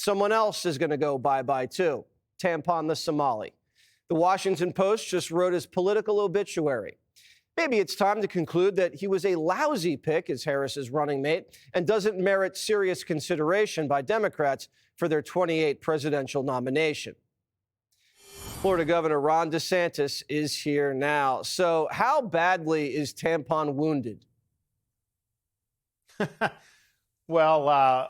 someone else is going to go bye-bye too. Tampon the Somali. The Washington Post just wrote his political obituary. Maybe it's time to conclude that he was a lousy pick as Harris's running mate and doesn't merit serious consideration by Democrats for their 28th presidential nomination. Florida Governor Ron DeSantis is here now. So how badly is Tampon wounded? Well,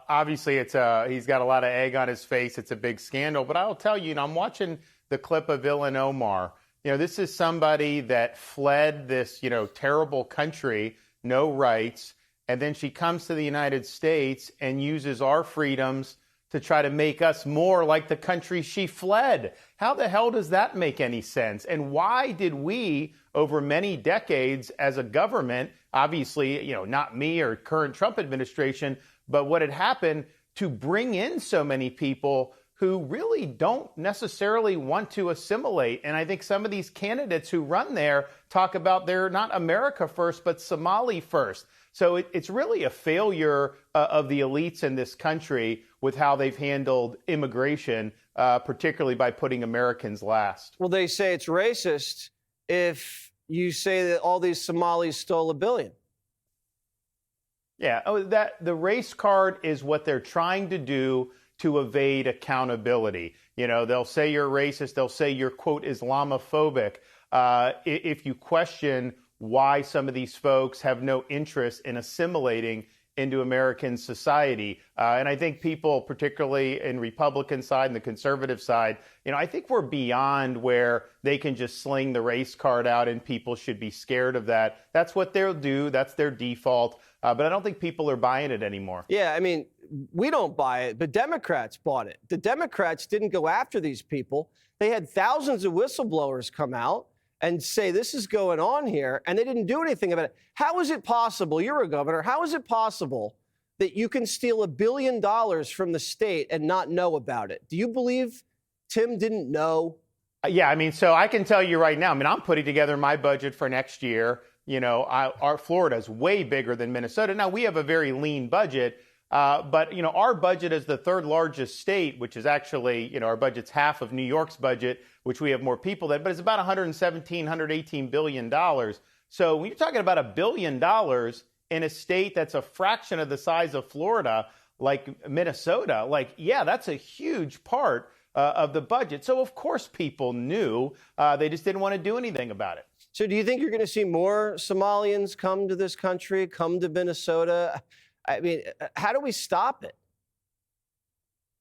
obviously, he's got a lot of egg on his face. It's a big scandal. But I'll tell you, I'm watching the clip of Ilhan Omar. This is somebody that fled this, terrible country, no rights, and then she comes to the United States and uses our freedoms to try to make us more like the country she fled. How the hell does that make any sense? And why did we, over many decades as a government, obviously, not me or current Trump administration, but what had happened to bring in so many people who really don't necessarily want to assimilate? And I think some of these candidates who run there talk about they're not America first, but Somali first. So it's really a failure of the elites in this country with how they've handled immigration, particularly by putting Americans last. Well, they say it's racist if you say that all these Somalis stole $1 billion. Yeah, the race card is what they're trying to do to evade accountability. They'll say you're racist. They'll say you're, quote, Islamophobic. If you question why some of these folks have no interest in assimilating into American society. And I think people, particularly in Republican side and the conservative side, I think we're beyond where they can just sling the race card out and people should be scared of that. That's what they'll do. That's their default. But I don't think people are buying it anymore. Yeah, we don't buy it, but Democrats bought it. The Democrats didn't go after these people. They had thousands of whistleblowers come out and say this is going on here, and they didn't do anything about it. How is it possible, you're a governor, how is it possible that you can steal $1 billion from the state and not know about it? Do you believe Tim didn't know? Yeah, so I can tell you right now, I'm putting together my budget for next year. Our Florida is way bigger than Minnesota. Now, we have a very lean budget, but our budget is the third largest state, which is actually, our budget's half of New York's budget, which we have more people than, but it's about $118 billion. So when you're talking about $1 billion in a state that's a fraction of the size of Florida, like Minnesota, that's a huge part of the budget. So of course people knew, they just didn't want to do anything about it. So do you think you're going to see more Somalians come to this country, come to Minnesota? How do we stop it?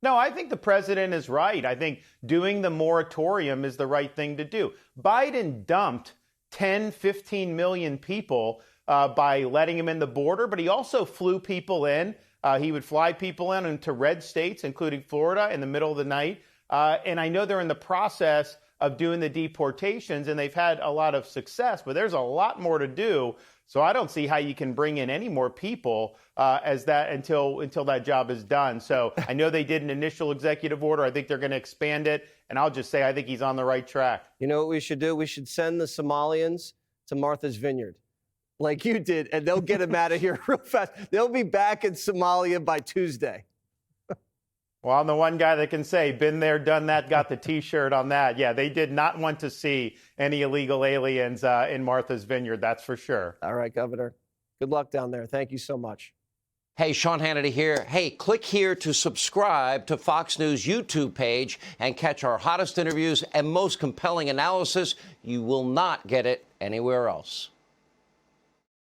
No, I think the president is right. I think doing the moratorium is the right thing to do. Biden dumped 10, 15 million people by letting them in the border, but he also flew people in. He would fly people in into red states, including Florida, in the middle of the night. And I know they're in the process of doing the deportations, and they've had a lot of success, but there's a lot more to do. So I don't see how you can bring in any more people until that job is done. So I know they did an initial executive order. I think they're going to expand it. And I'll just say I think he's on the right track. You know what we should do? We should send the Somalians to Martha's Vineyard like you did, and they'll get them out of here real fast. They'll be back in Somalia by Tuesday. Well, I'm the one guy that can say, been there, done that, got the T-shirt on that. Yeah, they did not want to see any illegal aliens in Martha's Vineyard, that's for sure. All right, Governor. Good luck down there. Thank you so much. Hey, Sean Hannity here. Hey, click here to subscribe to Fox News YouTube page and catch our hottest interviews and most compelling analysis. You will not get it anywhere else.